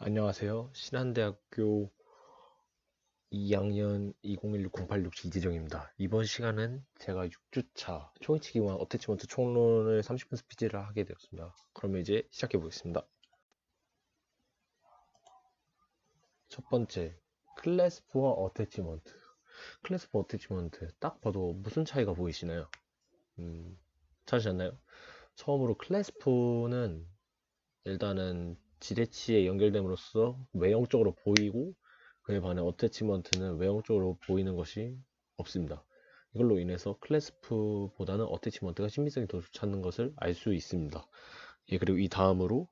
안녕하세요. 신한대학교 2학년 2016-0867 이재정입니다. 이번 시간은 제가 6주차 초이치기와 어태치먼트 총론을 30분 스피치를 하게 되었습니다. 그러면 이제 시작해 보겠습니다. 첫 번째, 클래스프와 어태치먼트. 클래스프 어태치먼트 딱 봐도 무슨 차이가 보이시나요? 찾으셨나요? 처음으로 클래스프는 일단은 지대치에 연결됨으로써 외형적으로 보이고, 그에 반해 어태치먼트는 외형적으로 보이는 것이 없습니다. 이걸로 인해서 클래스프보다는 어태치먼트가親密성이 더 좋다는 것을 알 수 있습니다. 예, 그리고 이 다음으로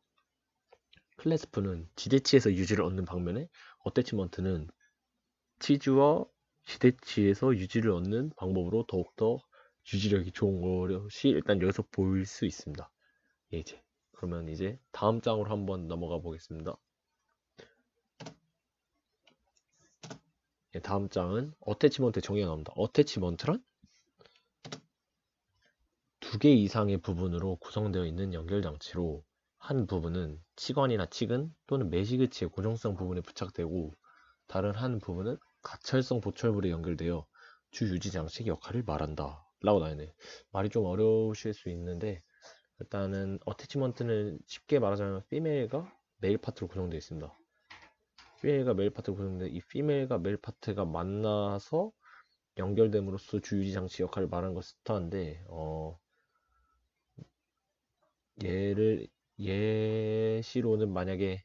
클래스프는 지대치에서 유지를 얻는 방면에 어태치먼트는 치주와 지대치에서 유지를 얻는 방법으로 더욱더 유지력이 좋은 것이 일단 여기서 보일 수 있습니다. 예, 이제 그러면 이제 다음 장으로 한번 넘어가 보겠습니다. 예, 다음 장은 어태치먼트 정의가 나옵니다. 어태치먼트란 두 개 이상의 부분으로 구성되어 있는 연결 장치로 한 부분은 치관이나 치근 또는 매시그치의 고정성 부분에 부착되고 다른 한 부분은 가철성 보철물에 연결되어 주 유지 장치 역할을 말한다 라고 나와있네. 말이 좀 어려우실 수 있는데 일단은 어태치먼트는 쉽게 말하자면 피메일과 메일 파트로 구성되어 있습니다. 피메일과 메일 파트로 구성되어 이 피메일과 메일 파트가 만나서 연결됨으로써 주유지 장치 역할을 말하는 것을 뜻하는데 얘를 예시로는 만약에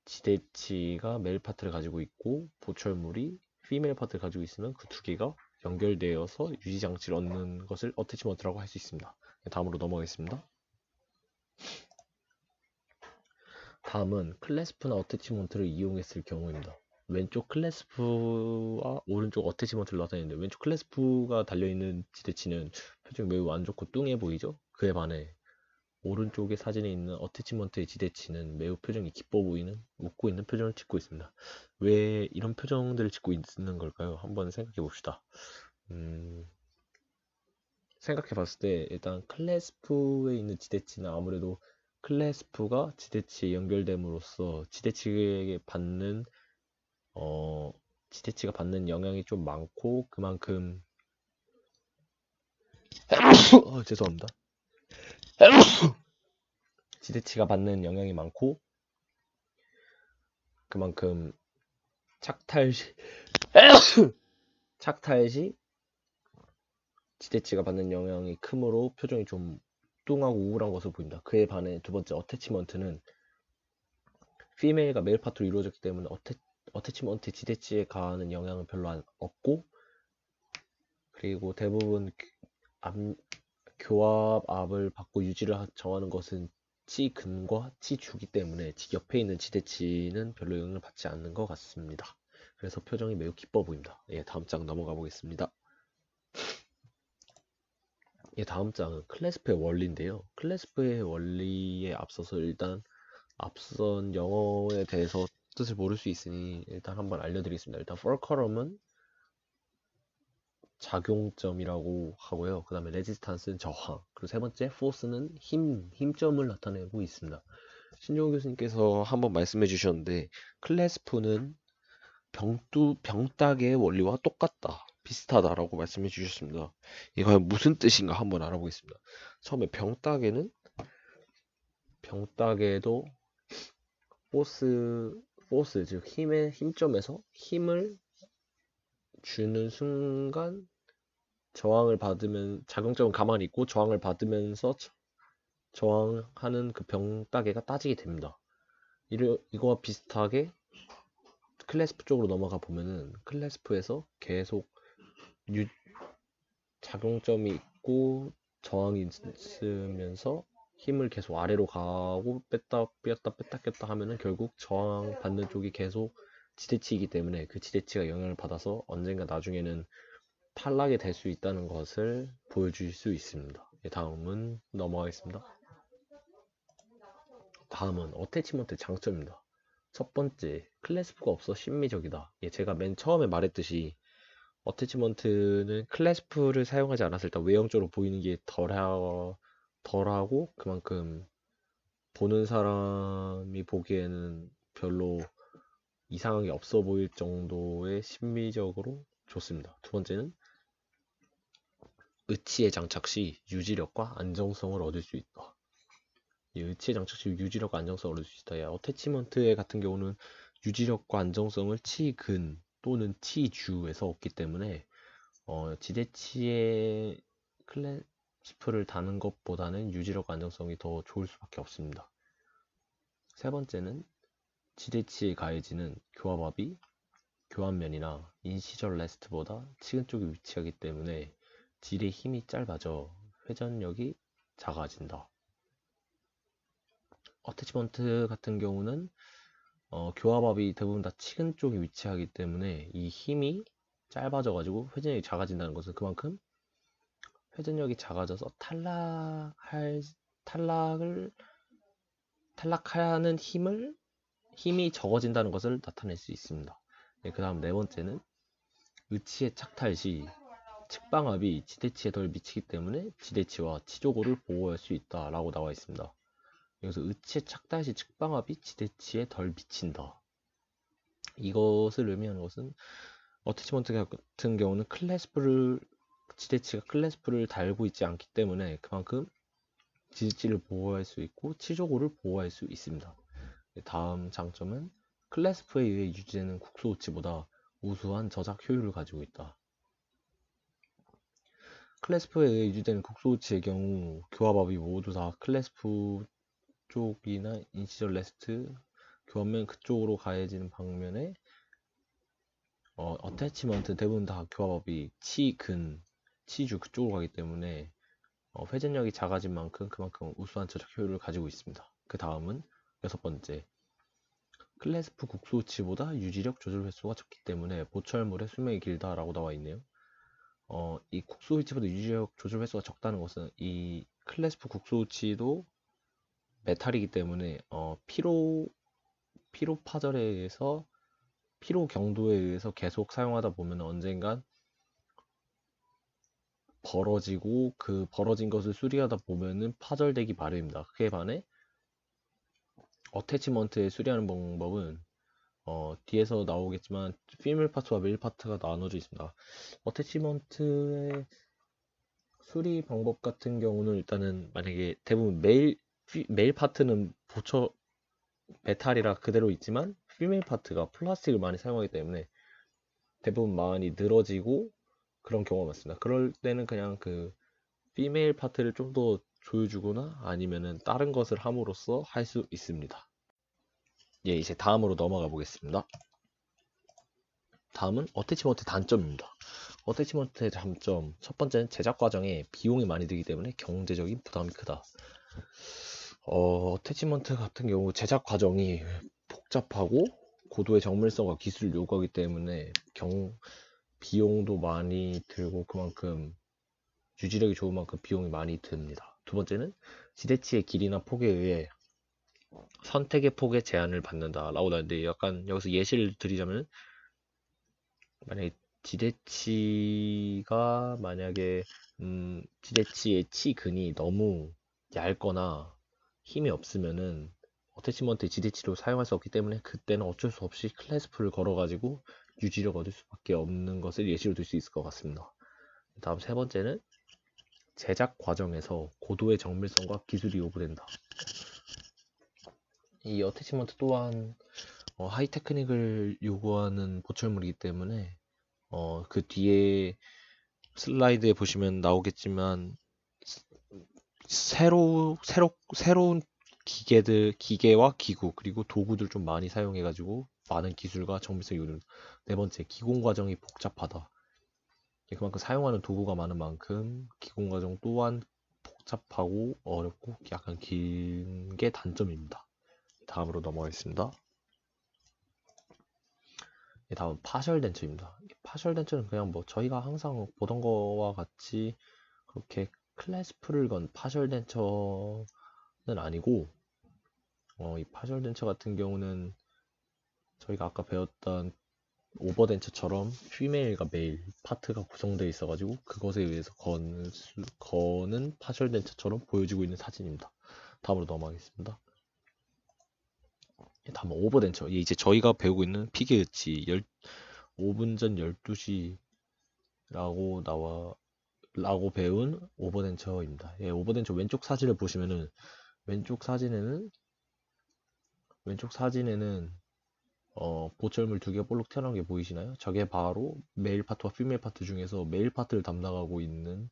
지대치가 메일 파트를 가지고 있고 보철물이 피메일 파트를 가지고 있으면 그 두 개가 연결되어서 유지 장치를 얻는 것을 어태치먼트라고 할 수 있습니다. 다음으로 넘어가겠습니다. 다음은 클래스프나 어태치먼트를 이용했을 경우입니다. 왼쪽 클래스프와 오른쪽 어태치먼트를 나타내는데 왼쪽 클래스프가 달려있는 지대치는 표정이 매우 안 좋고 뚱해 보이죠? 그에 반해 오른쪽에 사진에 있는 어태치먼트의 지대치는 매우 표정이 기뻐 보이는, 웃고 있는 표정을 짓고 있습니다. 왜 이런 표정들을 짓고 있는 걸까요? 한번 생각해 봅시다. 생각해 봤을 때 일단 클래스프에 있는 지대치는 아무래도 클래스프가 지대치에 연결됨으로써 어, 지대치가 받는 영향이 좀 많고 그만큼 죄송합니다. 지대치가 받는 영향이 많고 그만큼 착탈시 착탈시 지대치가 받는 영향이 크므로 표정이 좀 뚱하고 우울한 것으로 보인다. 그에 반해 두 번째 어태치먼트는 피메일과 메일 파트로 이루어졌기 때문에 어태치먼트 지대치에 가하는 영향은 별로 없고 그리고 대부분 교합 압을 받고 유지를 정하는 것은 치근과 치주기 때문에 옆에 있는 지대치는 별로 영향을 받지 않는 것 같습니다. 그래서 표정이 매우 기뻐 보입니다. 예, 다음 장 넘어가 보겠습니다. 예, 다음 장은 클래스프의 원리인데요. 클래스프의 원리에 앞서서 일단 앞선 영어에 대해서 뜻을 모를 수 있으니 일단 한번 알려드리겠습니다. 일단 펄커럼은 작용점이라고 하고요. 그 다음에 레지스탄스는 저항, 그리고 세 번째 포스는 힘점을 나타내고 있습니다. 신종호 교수님께서 한번 말씀해 주셨는데 클래스프는 병따개의 원리와 똑같다, 비슷하다라고 말씀해 주셨습니다. 이거 무슨 뜻인가 한번 알아보겠습니다. 처음에 병따개도 포스 즉 힘의 힘점에서 힘을 주는 순간 저항을 받으면 작용점은 가만히 있고 저항을 받으면서 저항하는 그 병따개가 따지게 됩니다. 이거와 비슷하게 클래스프 쪽으로 넘어가 보면은 클래스프에서 계속 작용점이 있고 저항이 있으면서 힘을 계속 아래로 가고 뺐다 꼈다 하면은 결국 저항 받는 쪽이 계속 지대치이기 때문에 그 지대치가 영향을 받아서 언젠가 나중에는 탈락이 될 수 있다는 것을 보여줄 수 있습니다. 다음은 넘어가겠습니다. 다음은 어태치먼트 장점입니다. 첫 번째, 클래스프가 없어 심미적이다. 제가 맨 처음에 말했듯이 어태치먼트는 클래스프를 사용하지 않았을 때 외형적으로 보이는 게 덜하고 그만큼 보는 사람이 보기에는 별로 이상한 게 없어 보일 정도의 심미적으로 좋습니다. 두 번째는 의치의 장착 시 유지력과 안정성을 얻을 수 있다. 이 의치의 장착 시 유지력과 안정성을 얻을 수 있다. 어태치먼트 같은 경우는 유지력과 안정성을 치근 또는 치주에서 얻기 때문에 지대치의 클래스프를 다는 것보다는 유지력과 안정성이 더 좋을 수밖에 없습니다. 세 번째는 지대치에 가해지는 교합압이 교환면이나 인시절 레스트보다 치근 쪽에 위치하기 때문에 질의 힘이 짧아져 회전력이 작아진다. 어태치먼트 같은 경우는 교합압이 대부분 다 치근 쪽에 위치하기 때문에 이 힘이 짧아져 가지고 회전력이 작아진다는 것은 그만큼 회전력이 작아져서 탈락하는 힘이 적어진다는 것을 나타낼 수 있습니다. 네, 그 다음 네 번째는 의치의 착탈 시 측방압이 지대치에 덜 미치기 때문에 지대치와 치조고를 보호할 수 있다 라고 나와 있습니다. 여기서 의치의 착탈 시 측방압이 지대치에 덜 미친다. 이것을 의미하는 것은 어태치먼트 같은 경우는 지대치가 클래스프를 달고 있지 않기 때문에 그만큼 지대치를 보호할 수 있고 치조고를 보호할 수 있습니다. 다음 장점은 클래스프에 의해 유지되는 국소우치보다 우수한 저작 효율을 가지고 있다. 클래스프에 의해 유지되는 국소우치의 경우 교합압이 모두 다 클래스프 쪽이나 인시절 레스트 교합면 그쪽으로 가해지는 방면에 어태치먼트 대부분 다 교합압이 치근, 치주 그쪽으로 가기 때문에 회전력이 작아진 만큼 그만큼 우수한 저작 효율을 가지고 있습니다. 그 다음은 여섯 번째, 클래스프 국소우치보다 유지력 조절 횟수가 적기 때문에 보철물의 수명이 길다라고 나와 있네요. 이 국소우치보다 유지력 조절 횟수가 적다는 것은 이 클래스프 국소우치도 메탈이기 때문에 피로 파절에 의해서 피로 경도에 의해서 계속 사용하다 보면 언젠간 벌어지고 그 벌어진 것을 수리하다 보면은 파절되기 마련입니다. 그에 반해 어태치먼트에 수리하는 방법은 뒤에서 나오겠지만 피밀 파트와 메일 파트가 나눠져 있습니다. 어태치먼트의 수리 방법 같은 경우는 일단은 만약에 대부분 메일 파트는 메탈이라 그대로 있지만 피밀 파트가 플라스틱을 많이 사용하기 때문에 대부분 많이 늘어지고 그런 경우가 많습니다. 그럴 때는 그냥 그 피메일 파트를 좀 더 조여주거나 아니면은 다른 것을 함으로써 할 수 있습니다. 예, 이제 다음으로 넘어가 보겠습니다. 다음은 어태치먼트 단점입니다. 어태치먼트의 단점 첫 번째는 제작 과정에 비용이 많이 들기 때문에 경제적인 부담이 크다. 어태치먼트 같은 경우 제작 과정이 복잡하고 고도의 정밀성과 기술을 요구하기 때문에 비용도 많이 들고 그만큼 유지력이 좋은 만큼 비용이 많이 듭니다. 두 번째는 지대치의 길이나 폭에 의해 선택의 폭에 제한을 받는다 라고 나왔는데 약간 여기서 예시를 드리자면 만약에 지대치의 치근이 너무 얇거나 힘이 없으면은 어태치먼트 지대치로 사용할 수 없기 때문에 그때는 어쩔 수 없이 클래스프를 걸어가지고 유지력 얻을 수밖에 없는 것을 예시로 들 수 있을 것 같습니다. 다음 세 번째는 제작 과정에서 고도의 정밀성과 기술이 요구된다. 이 어태치먼트 또한 하이 테크닉을 요구하는 보철물이기 때문에 그 뒤에 슬라이드에 보시면 나오겠지만 새로운 기계와 기구 그리고 도구들 좀 많이 사용해가지고 많은 기술과 정밀성이 요구된다. 네 번째, 기공 과정이 복잡하다. 그만큼 사용하는 도구가 많은 만큼 기공 과정 또한 복잡하고 어렵고 약간 긴 게 단점입니다. 다음으로 넘어가겠습니다. 다음 파셜 덴처입니다. 파셜 덴처는 그냥 뭐 저희가 항상 보던 거와 같이 그렇게 클래스프를 건 파셜 덴처는 아니고 이 파셜 덴처 같은 경우는 저희가 아까 배웠던 오버덴처처럼 피메일과 메일 파트가 구성되어 있어가지고 그것에 의해서 거는 파셜 덴처처럼 보여지고 있는 사진입니다. 다음으로 넘어가겠습니다. 다음 오버덴처. 이제 저희가 배우고 있는 피게으치 5분 전 12시라고 라고 배운 오버덴처입니다. 예, 오버덴처 왼쪽 사진을 보시면은 왼쪽 사진에는 왼쪽 사진에는 보철물 두 개가 볼록 튀어나온 게 보이시나요? 저게 바로 메일 파트와 피메일 파트 중에서 메일 파트를 담당하고 있는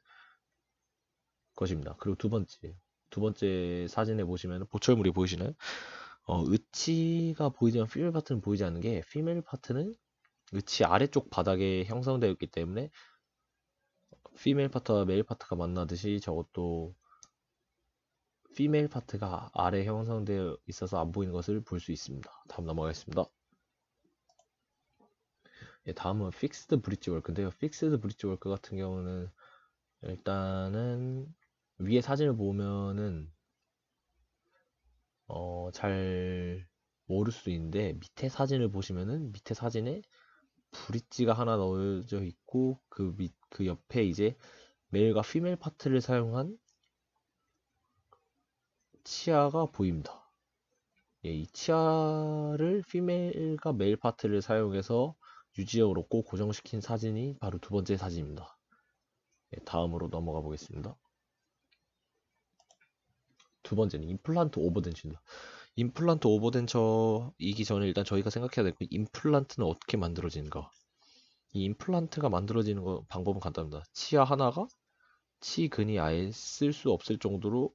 것입니다. 그리고 두 번째 사진에 보시면 보철물이 보이시나요? 으치가 보이지만 피메일 파트는 보이지 않는 게 피메일 파트는 으치 아래쪽 바닥에 형성되어 있기 때문에 피메일 파트와 메일 파트가 만나듯이 저것도 피메일 파트가 아래 형성되어 있어서 안 보이는 것을 볼 수 있습니다. 다음 넘어가겠습니다. 예, 다음은 픽스드 브릿지 월크인데요. 픽스드 브릿지 월크 같은 경우는 일단은 위에 사진을 보면은 잘 모를 수도 있는데 밑에 사진을 보시면은 밑에 사진에 브릿지가 하나 넣어져 있고 그 옆에 이제 메일과 피메일 파트를 사용한 치아가 보입니다. 예, 이 치아를 피메일과 메일 파트를 사용해서 유지력을 얻고 고정시킨 사진이 바로 두 번째 사진입니다. 예, 다음으로 넘어가 보겠습니다. 두 번째는 임플란트 오버덴처입니다. 임플란트 오버덴처이기 전에 일단 저희가 생각해야 될 게 임플란트는 어떻게 만들어지는가. 이 임플란트가 만들어지는 방법은 간단합니다. 치아 하나가 치근이 아예 쓸 수 없을 정도로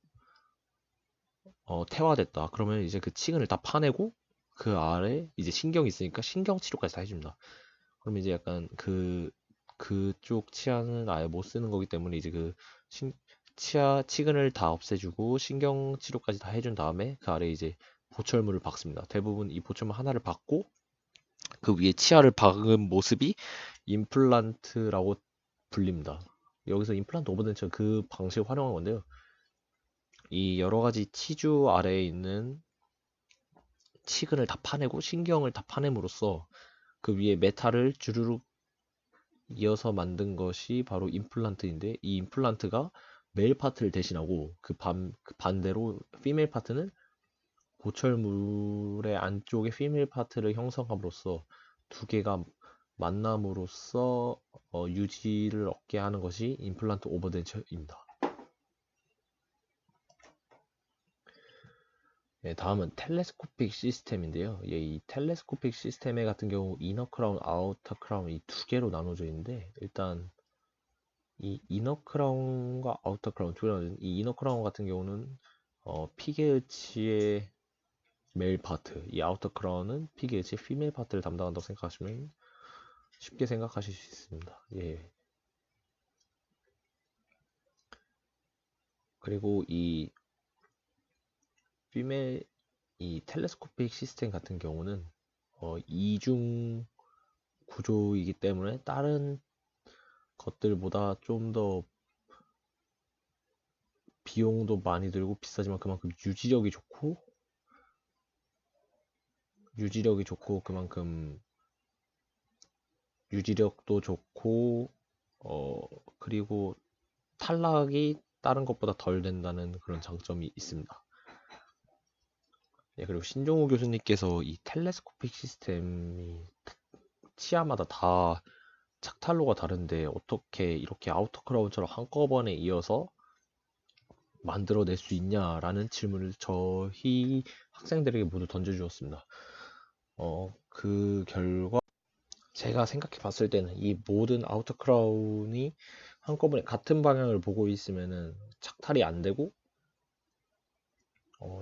태화됐다. 그러면 이제 그 치근을 다 파내고 그 아래 이제 신경이 있으니까 신경 치료까지 다 해줍니다. 그럼 이제 약간 그쪽 치아는 아예 못 쓰는 거기 때문에 이제 치근을 다 없애주고 신경 치료까지 다 해준 다음에 그 아래 이제 보철물을 박습니다. 대부분 이 보철물 하나를 박고 그 위에 치아를 박은 모습이 임플란트라고 불립니다. 여기서 임플란트 오버덴처 그 방식을 활용한 건데요. 이 여러 가지 치주 아래에 있는 치근을 다 파내고 신경을 다 파냄으로써 그 위에 메탈을 주르륵 이어서 만든 것이 바로 임플란트인데 이 임플란트가 메일 파트를 대신하고 그 반대로 피메일 파트는 보철물의 안쪽에 피메일 파트를 형성함으로써 두 개가 만남으로써 유지를 얻게 하는 것이 임플란트 오버덴처입니다. 네, 다음은 텔레스코픽 시스템인데요. 예, 이 텔레스코픽 시스템의 같은 경우 이너 크라운, 아우터 크라운 이 두 개로 나눠져 있는데 일단 이 이너 크라운과 아우터 크라운 두 개로 나눠져 있는 이 이너 크라운 같은 경우는 피게으치의 메일 파트, 이 아우터 크라운은 피게으치의 피메일 파트를 담당한다고 생각하시면 쉽게 생각하실 수 있습니다. 예. 그리고 피메일 이 텔레스코픽 시스템 같은 경우는 이중 구조이기 때문에 다른 것들보다 좀 더 비용도 많이 들고 비싸지만 그만큼 유지력이 좋고 그만큼 유지력도 좋고 그리고 탈락이 다른 것보다 덜 된다는 그런 장점이 있습니다. 예, 그리고 신종우 교수님께서 이 텔레스코픽 시스템이 치아마다 다 착탈로가 다른데 어떻게 이렇게 아우터 크라운처럼 한꺼번에 이어서 만들어낼 수 있냐라는 질문을 저희 학생들에게 모두 던져주었습니다. 그 결과 제가 생각해 봤을 때는 이 모든 아우터 크라운이 한꺼번에 같은 방향을 보고 있으면은 착탈이 안 되고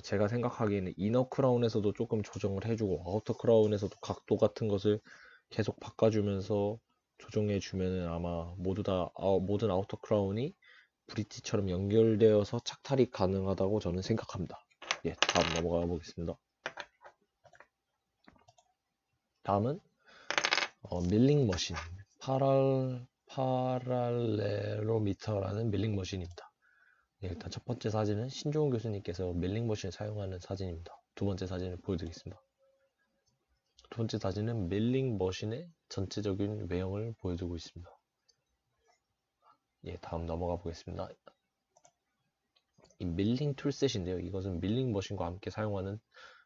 제가 생각하기에는 이너 크라운에서도 조금 조정을 해주고 아우터 크라운에서도 각도 같은 것을 계속 바꿔주면서 조정해 주면은 아마 모든 아우터 크라운이 브릿지처럼 연결되어서 착탈이 가능하다고 저는 생각합니다. 예, 다음 넘어가 보겠습니다. 다음은 밀링 머신, 파랄레로미터라는 밀링 머신입니다. 예, 일단 첫 번째 사진은 신종훈 교수님께서 밀링 머신을 사용하는 사진입니다. 두 번째 사진을 보여드리겠습니다. 두 번째 사진은 밀링 머신의 전체적인 외형을 보여주고 있습니다. 예, 다음 넘어가 보겠습니다. 이 밀링 툴셋인데요. 이것은 밀링 머신과 함께 사용하는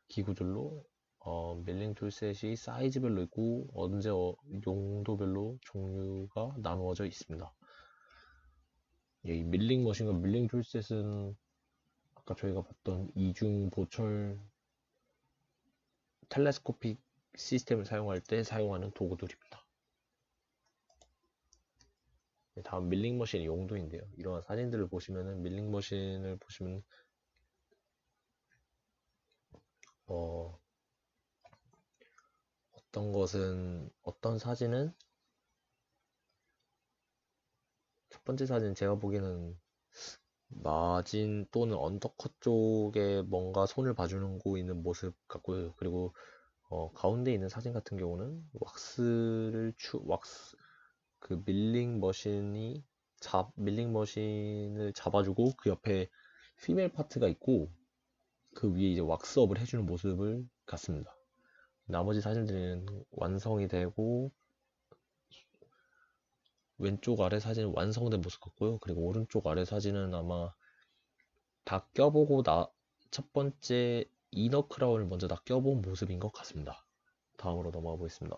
기구들로 밀링 툴셋이 사이즈별로 있고 용도별로 종류가 나누어져 있습니다. 이 밀링 머신과 밀링 툴셋은 아까 저희가 봤던 이중 보철 텔레스코픽 시스템을 사용할 때 사용하는 도구들입니다. 다음 밀링 머신의 용도인데요. 이러한 사진들을 보시면은 밀링 머신을 보시면 어떤 사진은 첫 번째 사진 제가 보기에는 마진 또는 언더컷 쪽에 뭔가 손을 봐주고 있는 모습 같고요. 그리고 가운데 있는 사진 같은 경우는 그 밀링 머신을 잡아주고 그 옆에 피메일 파트가 있고 그 위에 이제 왁스업을 해주는 모습을 같습니다. 나머지 사진들은 완성이 되고 왼쪽 아래 사진은 완성된 모습 같고요. 그리고 오른쪽 아래 사진은 아마 다 껴보고 첫 번째 이너 크라운을 먼저 다 껴본 모습인 것 같습니다. 다음으로 넘어가 보겠습니다.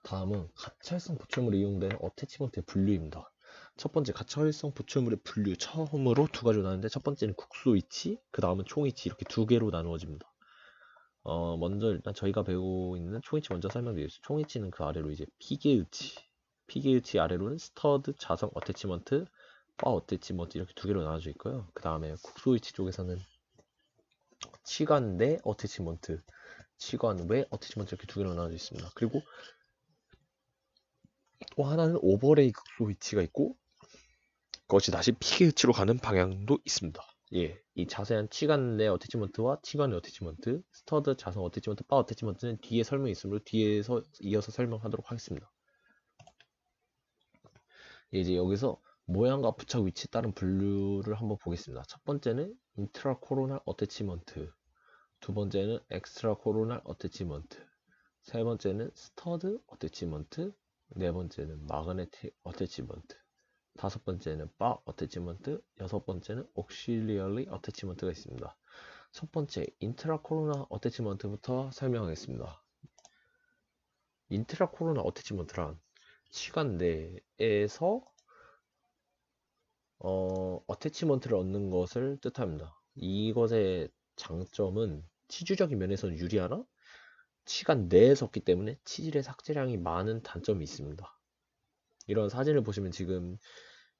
다음은 가차활성 보철물에 이용되는 어태치먼트의 분류입니다. 첫 번째 가차활성 보철물의 분류 처음으로 두 가지로 나누는데 첫 번째는 국소 위치, 그 다음은 총위치 이렇게 두 개로 나누어집니다. 먼저 일단 저희가 배우고 있는 총위치 먼저 설명드리겠습니다. 총위치는 그 아래로 이제 피게위치 아래로는 스터드, 자성 어태치먼트, 바 어태치먼트 이렇게 두 개로 나눠져 있고요. 그 다음에 국소 위치 쪽에서는 치관 내 어태치먼트, 치관 외 어태치먼트 이렇게 두 개로 나눠져 있습니다. 그리고 또 하나는 오버레이 국소 위치가 있고 그것이 다시 피게 위치로 가는 방향도 있습니다. 예, 이 자세한 치관 내 어태치먼트와 치관 외 어태치먼트, 스터드, 자성 어태치먼트, 바 어태치먼트는 뒤에 설명이 있으므로 뒤에서 이어서 설명하도록 하겠습니다. 이제 여기서 모양과 부착 위치에 따른 분류를 한번 보겠습니다. 첫 번째는 인트라 코로날 어태치먼트, 두 번째는 엑스트라 코로날 어태치먼트, 세 번째는 스터드 어태치먼트, 네 번째는 마그네틱 어태치먼트, 다섯 번째는 바 어태치먼트, 여섯 번째는 옥실리얼리 어태치먼트가 있습니다. 첫 번째 인트라 코로나 어태치먼트부터 설명하겠습니다. 인트라 코로나 어태치먼트란 치관 내에서 어태치먼트를 얻는 것을 뜻합니다. 이것의 장점은 치주적인 면에서는 유리하나 치관 내에 섰기 때문에 치질의 삭제량이 많은 단점이 있습니다. 이런 사진을 보시면 지금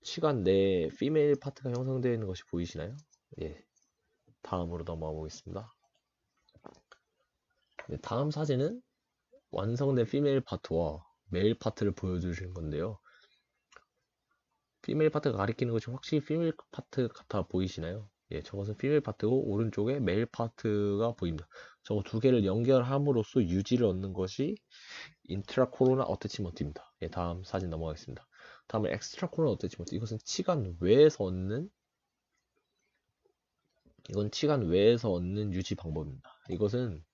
치관 내에 피메일 파트가 형성되어 있는 것이 보이시나요? 예. 다음으로 넘어가 보겠습니다. 네, 다음 사진은 완성된 피메일 파트와 메일 파트를 보여주시는 건데요. 피메일 파트가 가리키는 것이 확실히 피메일 파트 같아 보이시나요? 예, 저것은 피메일 파트고 오른쪽에 메일 파트가 보입니다. 저거 두 개를 연결함으로써 유지를 얻는 것이 인트라 코로나 어태치먼트입니다. 예, 다음 사진 넘어가겠습니다. 다음에 엑스트라 코로나 어태치먼트. 이건 치관 외에서 얻는 유지 방법입니다. 이것은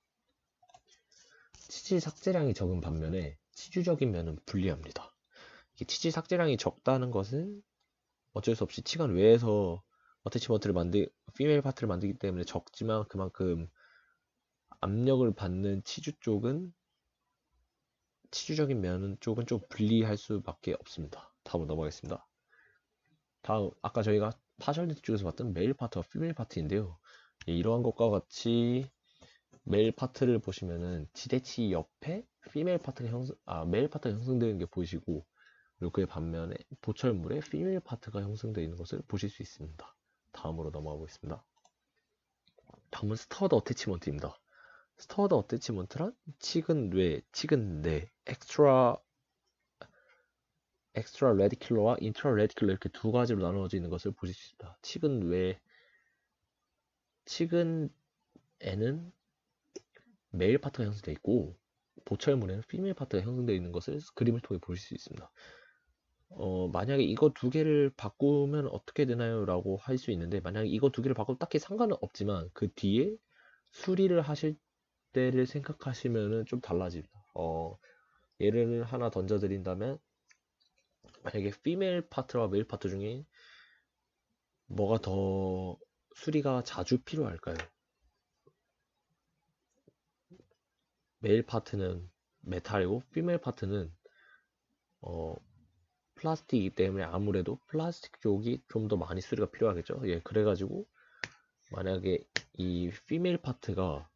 치질 삭제량이 적은 반면에 치주적인 면은 불리합니다. 치질 삭제량이 적다는 것은 어쩔 수 없이 치관 외에서 피메일 파트를 만들기 때문에 적지만 그만큼 압력을 받는 치주적인 면은 좀 불리할 수밖에 없습니다. 다음으로 넘어가겠습니다. 다음 아까 저희가 파셜리티 쪽에서 봤던 메일 파트와 피메일 파트인데요. 이러한 것과 같이 메일 파트를 보시면은 지대치 옆에 메일 파트가 형성되는 게 보이시고 그리고 그의 반면에 보철물에 피메일 파트가 형성되어 있는 것을 보실 수 있습니다. 다음으로 넘어가 보겠습니다. 다음은 스터드 어태치먼트입니다. 스터드 어태치먼트란 치근 내, 엑스트라 레디큘러와 인트라 레디큘러 이렇게 두 가지로 나누어져 있는 것을 보실 수 있습니다. 치근에는 메일 파트가 형성되어 있고 보철물에는 피메일 파트가 형성되어 있는 것을 그림을 통해 보실 수 있습니다. 만약에 이거 두 개를 바꾸면 어떻게 되나요? 라고 할 수 있는데 만약에 이거 두 개를 바꾸면 딱히 상관은 없지만 그 뒤에 수리를 하실 때를 생각하시면은 좀 달라집니다. 예를 하나 던져드린다면 만약에 피메일 파트와 메일 파트 중에 뭐가 더 수리가 자주 필요할까요? 메일 파트는 메탈이고 피메일 파트는 어, 플라스틱이기 때문에 아무래도 플라스틱 쪽이 좀 더 많이 수리가 필요하겠죠. 예, 그래가지고 만약에 이 피메일 파트가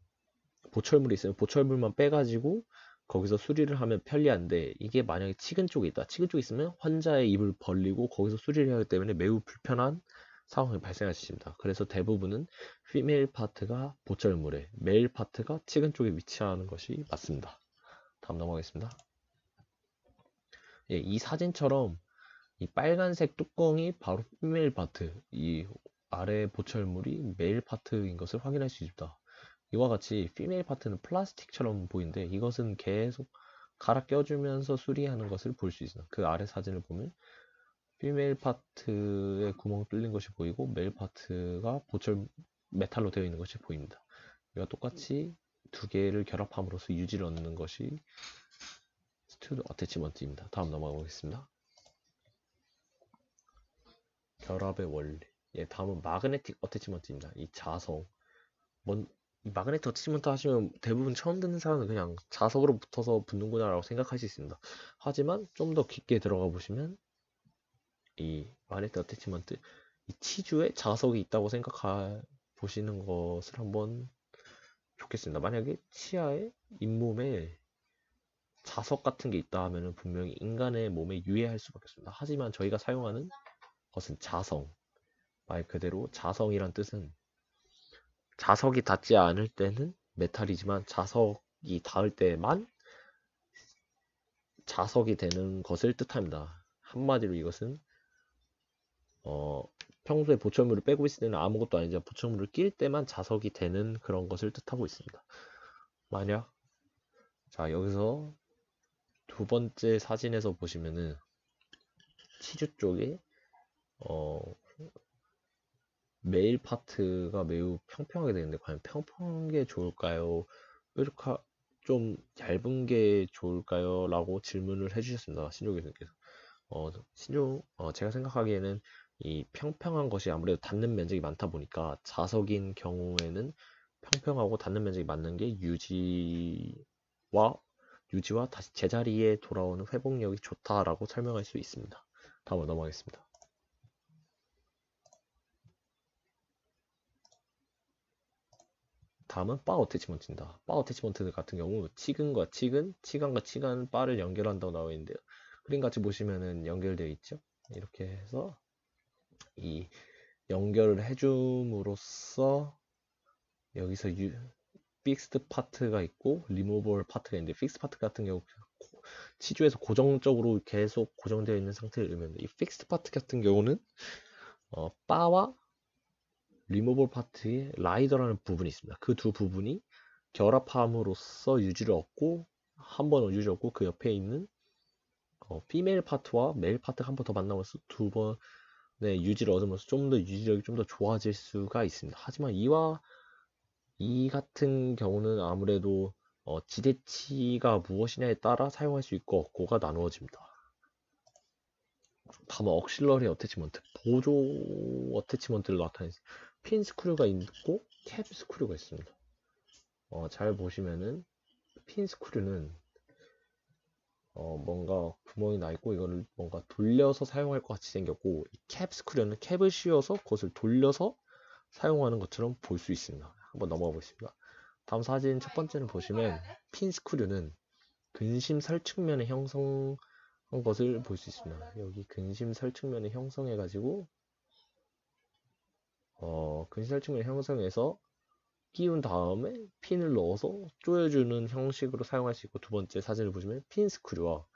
보철물이 있으면 보철물만 빼가지고 거기서 수리를 하면 편리한데, 이게 만약에 치근 쪽에 있다. 치근 쪽에 있으면 환자의 입을 벌리고 거기서 수리를 해야 하기 때문에 매우 불편한 상황이 발생할 수 있습니다. 그래서 대부분은 피메일 파트가 보철물에, 메일 파트가 치근 쪽에 위치하는 것이 맞습니다. 다음 넘어가겠습니다. 예, 이 사진처럼 이 빨간색 뚜껑이 바로 피메일 파트, 이 아래 보철물이 메일 파트인 것을 확인할 수 있습니다. 이와 같이 피메일 파트는 플라스틱처럼 보이는데 이것은 계속 갈아 껴주면서 수리하는 것을 볼 수 있어요. 그 아래 사진을 보면 피메일 파트에 구멍 뚫린 것이 보이고 메일 파트가 보철 메탈로 되어 있는 것이 보입니다. 이와 똑같이 두 개를 결합함으로써 유지를 얻는 것이 스튜드 어태치먼트입니다. 다음 넘어가 보겠습니다. 결합의 원리. 예, 다음은 마그네틱 어태치먼트입니다. 이 자석. 이 마그네틱 어태치먼트 하시면 대부분 처음 듣는 사람은 그냥 자석으로 붙어서 붙는구나 라고 생각할 수 있습니다. 하지만 좀 더 깊게 들어가 보시면 이 마그네틱 어태치먼트, 이 치주에 자석이 있다고 생각해 보시는 것을 한번 좋겠습니다. 만약에 치아에 잇몸에 자석 같은 게 있다 하면은 분명히 인간의 몸에 유해할 수밖에 없습니다. 하지만 저희가 사용하는 것은 자성. 말 그대로 자성이란 뜻은 자석이 닿지 않을 때는 메탈이지만 자석이 닿을 때만 자석이 되는 것을 뜻합니다. 한마디로 이것은 평소에 보철물을 빼고 있을 때는 아무것도 아니지만 보철물을 낄 때만 자석이 되는 그런 것을 뜻하고 있습니다. 만약 자 여기서 두 번째 사진에서 보시면은 치주 쪽에 어, 메일 파트가 매우 평평하게 되는데 과연 평평한 게 좋을까요? 이렇게 좀 얇은 게 좋을까요? 라고 질문을 해주셨습니다. 신조 교수님께서. 제가 생각하기에는 이 평평한 것이 아무래도 닿는 면적이 많다 보니까 자석인 경우에는 평평하고 닿는 면적이 많은 게 유지와 다시 제자리에 돌아오는 회복력이 좋다라고 설명할 수 있습니다. 다음으로 넘어가겠습니다. 다음은 바 어태치먼트입니다. 바 어태치먼트 같은 경우 치근과 치근, 치간과 치간, 바를 연결한다고 나와 있는데요. 그림 같이 보시면은 연결되어 있죠. 이렇게 해서 이 연결을 해줌으로써 여기서 픽스드 파트가 있고 리무버블 파트가 있는데, 픽스 파트 같은 경우 치주에서 고정적으로 계속 고정되어 있는 상태를 의미합니다. 이 픽스드 파트 같은 경우는 바와 리무버블 파트에 라이더라는 부분이 있습니다. 그 두 부분이 결합함으로써 유지를 얻고, 한 번 유지를 얻고 그 옆에 있는 피메일 파트와 메일 파트가 한 번 더 만나면서 두 번의 유지를 얻으면서 좀 더 유지력이 좀 더 좋아질 수가 있습니다. 하지만 이 같은 경우는 아무래도 지대치가 무엇이냐에 따라 사용할 수 있고 없고가 나누어집니다. 다음 억실러리 어태치먼트, 보조 어태치먼트를 나타내는 핀 스크류가 있고 캡 스크류가 있습니다. 잘 보시면은 핀 스크류는 뭔가 구멍이 나 있고 이거를 뭔가 돌려서 사용할 것 같이 생겼고, 이 캡 스크류는 캡을 씌워서 그것을 돌려서 사용하는 것처럼 볼 수 있습니다. 한번 넘어가 보겠습니다. 다음 사진 첫 번째는 보시면 핀 스크류는 근심 설측면에 형성한 것을 볼 수 있습니다. 여기 근심 설측면에 형성해 가지고 근심 설측면에 형성해서 끼운 다음에 핀을 넣어서 조여주는 형식으로 사용할 수 있고, 두 번째 사진을 보시면 핀 스크류와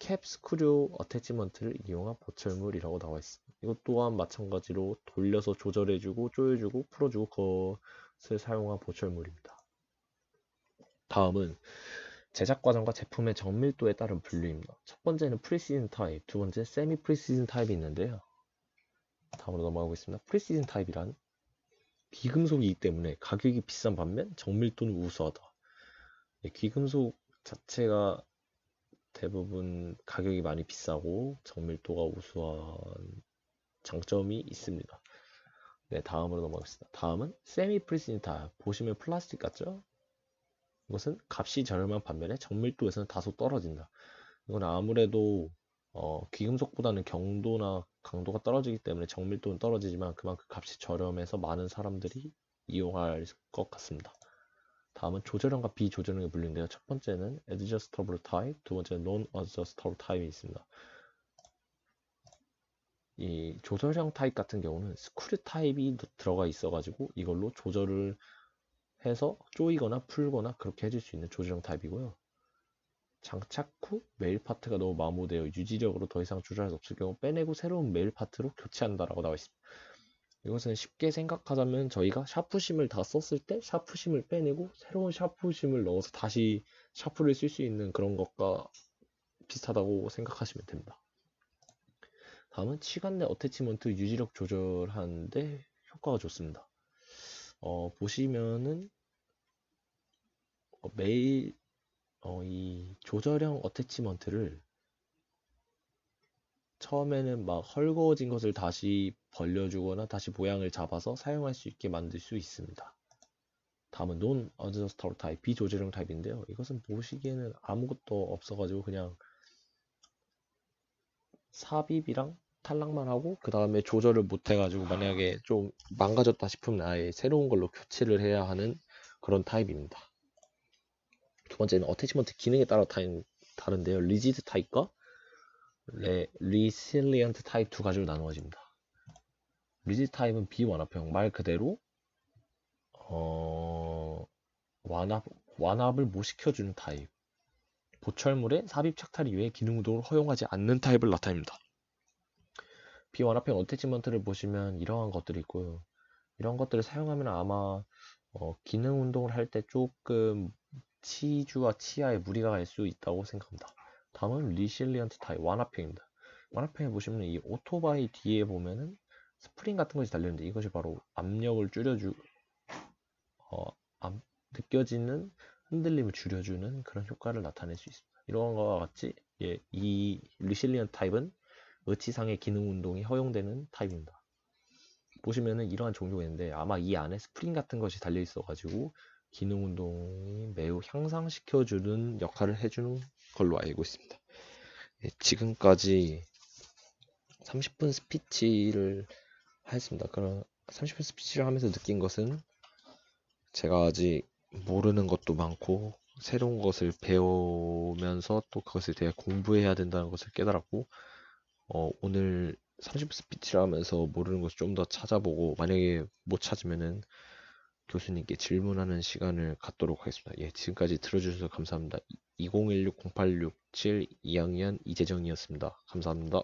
캡 스크류 어태치먼트를 이용한 보철물이라고 나와 있습니다. 이것 또한 마찬가지로 돌려서 조절해주고 조여주고 풀어주고 그것을 사용한 보철물입니다. 다음은 제작 과정과 제품의 정밀도에 따른 분류입니다. 첫 번째는 프리시즌 타입, 두 번째 세미 프리시즌 타입이 있는데요. 다음으로 넘어가고 있습니다. 프리시즌 타입이란 귀금속이기 때문에 가격이 비싼 반면 정밀도는 우수하다. 귀금속 자체가 대부분 가격이 많이 비싸고 정밀도가 우수한 장점이 있습니다. 네, 다음으로 넘어가겠습니다. 다음은 세미 프리시즌 타입. 보시면 플라스틱 같죠? 이것은 값이 저렴한 반면에 정밀도에서는 다소 떨어진다. 이건 아무래도 귀금속보다는 경도나 강도가 떨어지기 때문에 정밀도는 떨어지지만 그만큼 값이 저렴해서 많은 사람들이 이용할 것 같습니다. 다음은 조절형과 비조절형에 분류인데요. 첫 번째는 adjustable type, 두 번째는 non-adjustable type이 있습니다. 이 조절형 타입 같은 경우는 스크류 타입이 들어가 있어가지고 이걸로 조절을 해서 조이거나 풀거나 그렇게 해줄 수 있는 조절형 타입이고요. 장착 후 메일 파트가 너무 마모되어 유지력으로 더 이상 조절할 수 없을 경우 빼내고 새로운 메일 파트로 교체한다라고 나와 있습니다. 이것은 쉽게 생각하자면 저희가 샤프심을 다 썼을 때 샤프심을 빼내고 새로운 샤프심을 넣어서 다시 샤프를 쓸 수 있는 그런 것과 비슷하다고 생각하시면 됩니다. 다음은 시간 내 어태치먼트 유지력 조절하는데 효과가 좋습니다. 보시면은 매일 이 조절형 어태치먼트를 처음에는 막 헐거워진 것을 다시 벌려주거나 다시 모양을 잡아서 사용할 수 있게 만들 수 있습니다. 다음은 non-adjustable type, 비조절형 타입인데요. 이것은 보시기에는 아무것도 없어가지고 그냥 삽입이랑 탈락만 하고 그 다음에 조절을 못 해가지고 만약에 좀 망가졌다 싶으면 아예 새로운 걸로 교체를 해야 하는 그런 타입입니다. 두 번째는 어태치먼트 기능에 따라 다른데요. 리지드 타입과 리실리언트 타입 두 가지로 나누어집니다. 리지드 타입은 비완합형, 말 그대로 완합을 못 시켜주는 타입. 보철물의 삽입 착탈 이외에 기능 운동을 허용하지 않는 타입을 나타냅니다. 비완합형 어태치먼트를 보시면 이러한 것들이 있고요. 이런 것들을 사용하면 아마 기능 운동을 할 때 조금 치주와 치아에 무리가 갈 수 있다고 생각합니다. 다음은 리실리언트 타입 완합형입니다. 완합형에 보시면 이 오토바이 뒤에 보면은 스프링 같은 것이 달려있는데 이것이 바로 압력을 느껴지는 흔들림을 줄여주는 그런 효과를 나타낼 수 있습니다. 이런 것과 같이 이 리실리언트 타입은 의치상의 기능 운동이 허용되는 타입입니다. 보시면은 이러한 종류가 있는데 아마 이 안에 스프링 같은 것이 달려 있어 가지고 기능 운동이 매우 향상시켜주는 역할을 해주는 걸로 알고 있습니다. 지금까지 30분 스피치를 했습니다. 그럼 30분 스피치를 하면서 느낀 것은 제가 아직 모르는 것도 많고 새로운 것을 배우면서 또 그것에 대해 공부해야 된다는 것을 깨달았고 오늘 30분 스피치를 하면서 모르는 것을 좀 더 찾아보고 만약에 못 찾으면은 교수님께 질문하는 시간을 갖도록 하겠습니다. 지금까지 들어주셔서 감사합니다. 2016-0867 2학년 이재정이었습니다. 감사합니다.